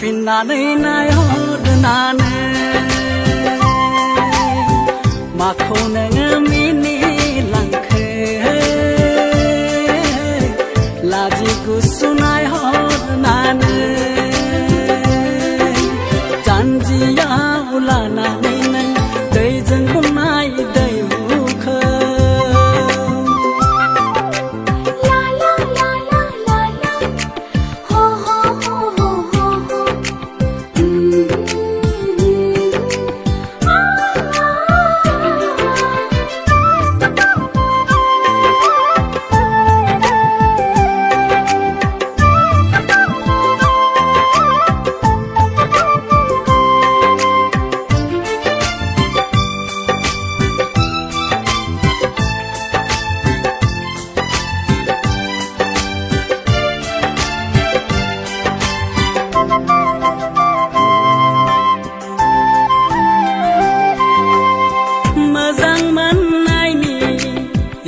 उनफिननानै नायहरनानै माखौ नोङो मिनिलांखो लाजि गुसु नायहरनानै जानजियाव लानानै नों दैजों बुंनाय दैहुखौ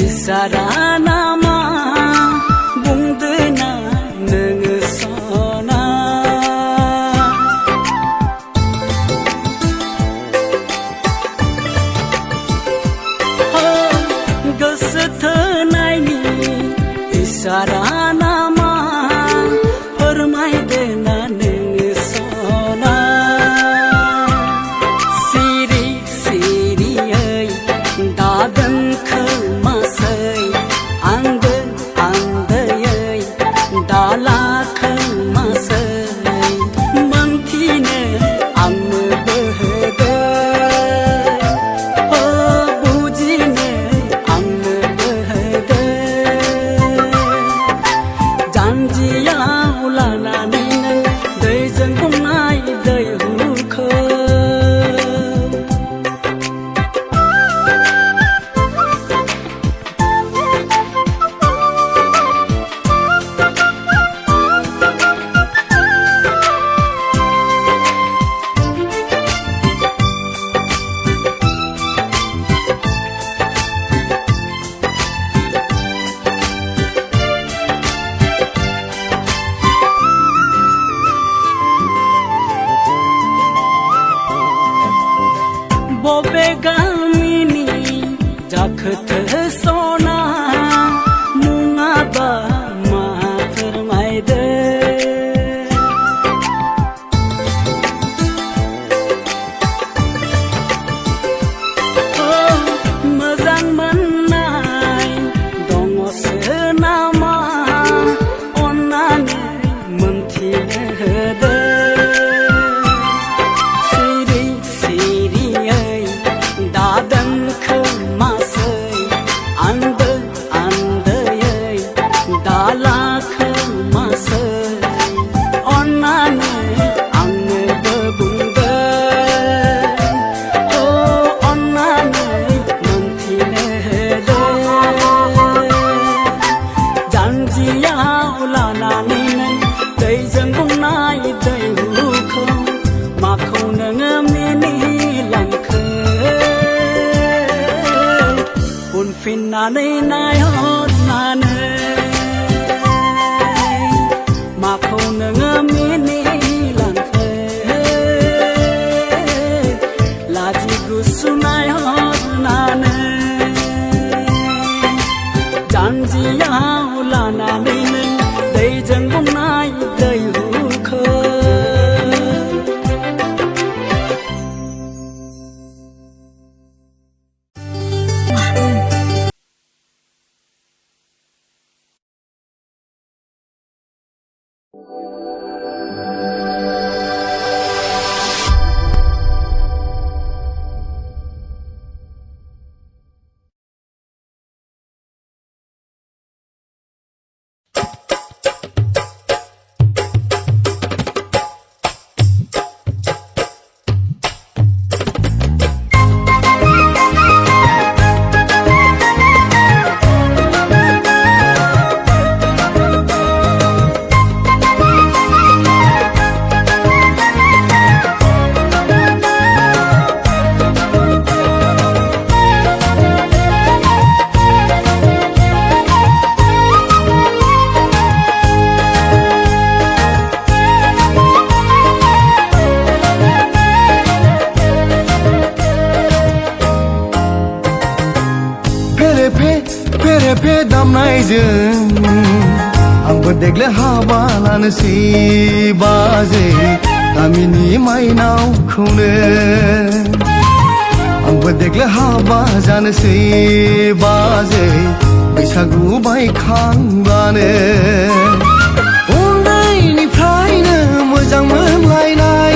इसारा नामा बुंदोना नोङो सना गोसो थोनायनि इसारा नामा फोरमायदोना नोङो सना सिरि सिरियै दादोंखौ बबे गामिनि जाखोथो सना मुङाबा मा फोरमायदो मोजां मोननाय दङसो नामा अन्नानै मोनथिनो होदो उनफिननानै नायहरनानै माखौ नोङो मिनिलांखो लाजि गुसु नायहरनानै जानजियाव लानानै नों दैजों बुंनाय दैहुखौ दामनायजों आंबो देग्लाय हाबा लानोसै बाजै गामिनि माइनावखौनो आंबो देग्लाय हाबा जानोसै बाजै बैसागु बायखांब्लानो उन्दैनिफ्रायनो मोजां मोनलायनाय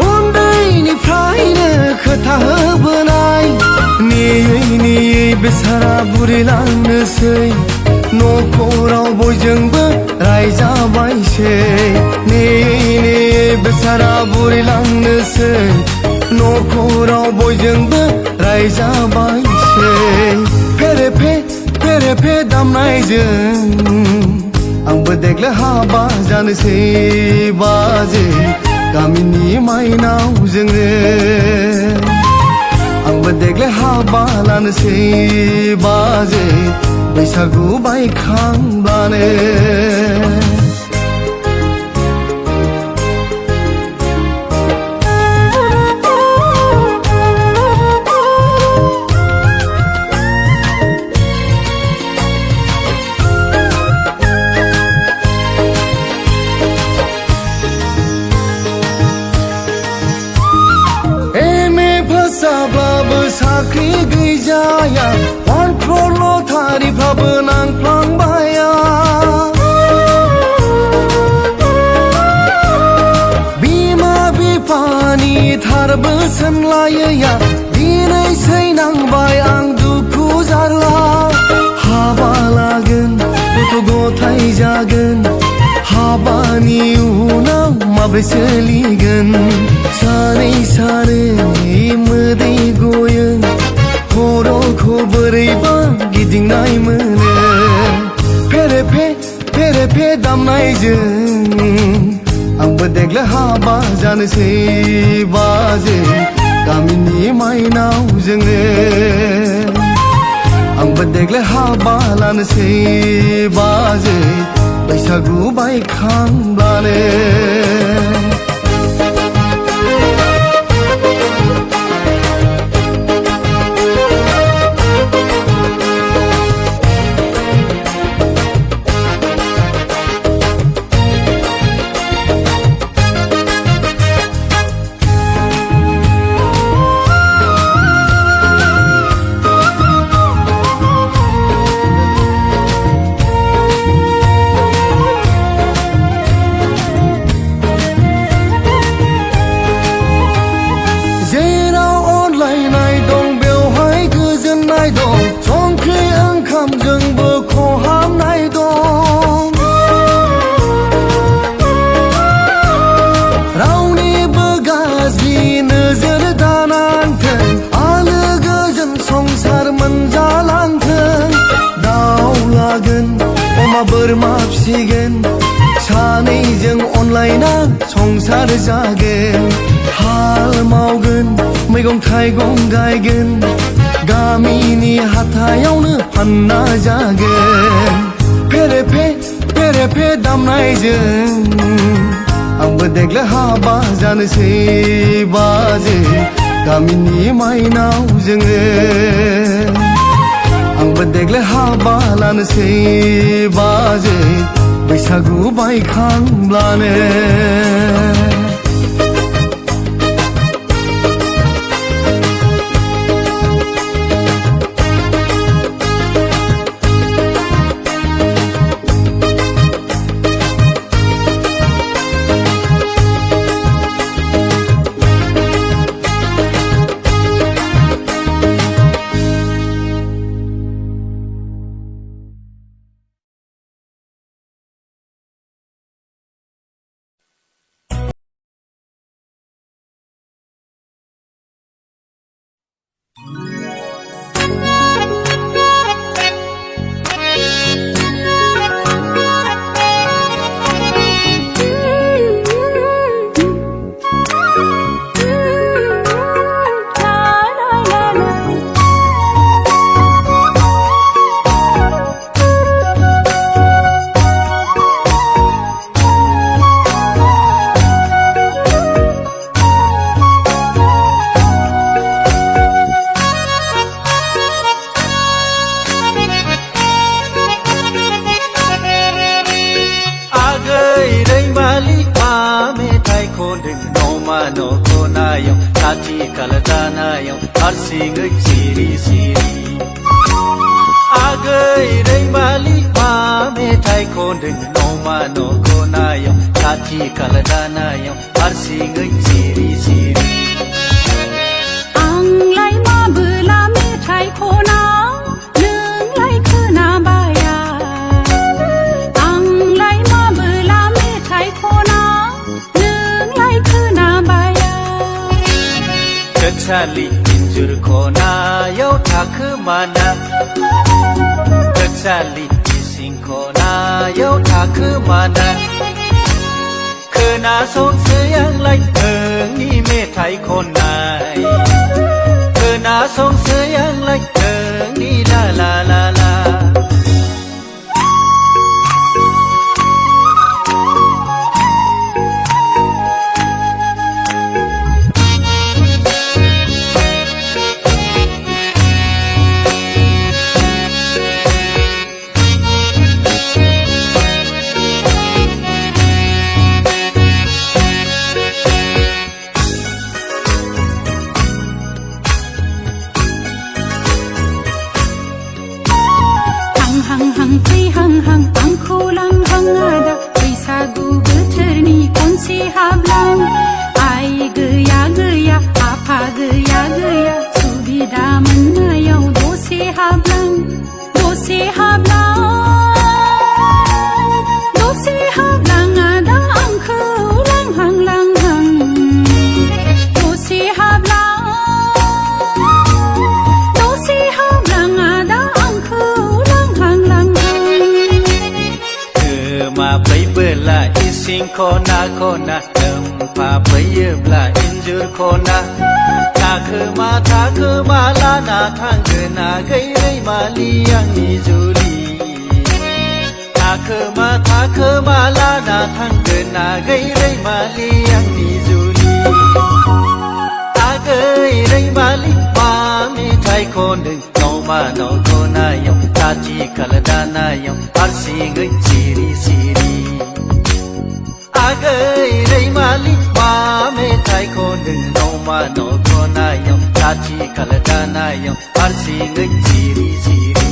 उन्दैनिफ्रायनो खोथा होबोनाय नेयै नेयै बेसारा बुरिलांनोसै न'खराव बयजोंबो रायजाबायसै नेयै नेयै बेसारा बुरिलांनोसै न'खराव बयजोंबो रायजाबायसै फेरे दामनायजों आंबो देग्लाय हाबा जानोसै बाजै गामिनि माइनावजोंनो आंबो देग्लाय हाबा लानोसै बाजै बैसागु बायखांब्लानो जाब्लाबो साख्रि गैजाया 1 crore लटारिफ्राबो नांफ्लांबाया बिमा बिफानि थार बोसोन लायैया दिनैसै नांबाय आं दुखु जारला हाबा लागोन गथ' गथाय जागोन हाबानि उनाव माब्रै सोलिगोन सानै मोदै गयो खर'खौ बोरैबा गिदिंनाय मोनो फेरे दामनायजों आंबो देग्लाय हाबा जानोसै बाजै गामिनि माइनावजोंनो आंबो देग्लाय हाबा लानोसै बाजै बैसागु बायखांब्लानो संख्रि ओंखामजोंबो खहाबनाय दं रावनिबो गाज्रि नोजोर दानांथों आलो गोजोन संसार मोनजालांथों दाउ लागोन अमा बोरमा फिसिगोन सानैजों अनलायना संसार जागोन हाल मावगोन मैगं थाइगं गायगोन गामिनि हाथायावनो फानना जागोन फेरे दामनायजों आंबो देग्लाय हाबा जानोसै बाजै गामिनि माइनावजोंनो आंबो देग्लाय हाबा लानोसै बाजै बैसागु बायखांब्लानो no konayo tati kaladanayo harsingay siri siri agay ray mali mame thai kondeng no mano konayo tati kaladanayo harsingay siri siri ang lai ma bula me thai kona lương lai khna baya ang lai ma bula me thai kona lương lai khna baya Kachali injur konayo takmana Kachali ising konayo takmana Khna song sayang lai ni me thai konai Khna song sayang lai ni la la la la hang fei hang ang khulang hang ada बैसागु बोथोरनि खनसे हाबलां आइ गैया गैया आफा गैया गैया सुबिदा मोननायाव दसे हाबलां आदा आंखौ लांहां लांहां दसे हाबलां आदा आंखौ लांहां लांहां ma bai bela ising kona kona tempa bai bela injur kona takma lana thanggena gairai mali angni juli takma lana thanggena gairai mali angni juli agairai mali mami thai kondeng no konayo tati kaladanayo harsingai siri siri agairai mali mame thai kondeng no konayo tati kaladanayo harsingai siri siri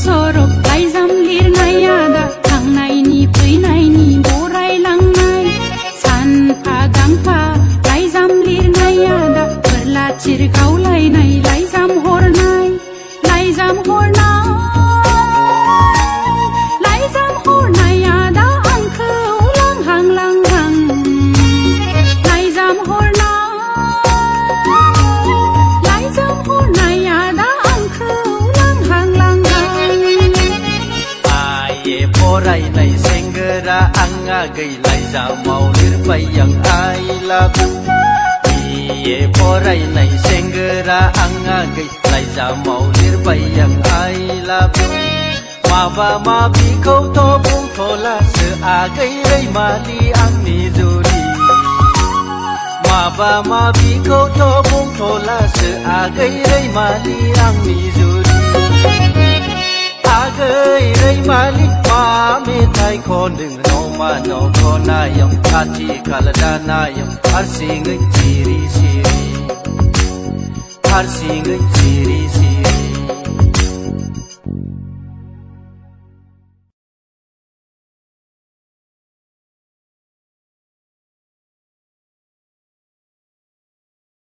sorok laizam lirnai ada थांनायनि फैनायनि बरायलांनाय सानफा गांफा लाइजाम लिरनाय आदा बोरला थिर गावलायनाय लाइजाम हरनाय आदा आंखौ लांहां लांहां लाइजाम हरनाय आदा आंखौ लांहां लांहां फरायनाय सेंग्रा आंहा गैलाय जामाव लिरबाय आं I love you बिए फरायनाय सेंग्रा आंहा गैलाय जामाव लिरबाय आं I love you माबा माबिखौथ' बुंथ'लासो आगैरै मालि आंनि जुलि माबा माबिखौथ' बुंथ'लासो आगैरै मालि आंनि जुलि agairai mali mame thai kondeng no konayo tati kaladanayo harsingai siri siri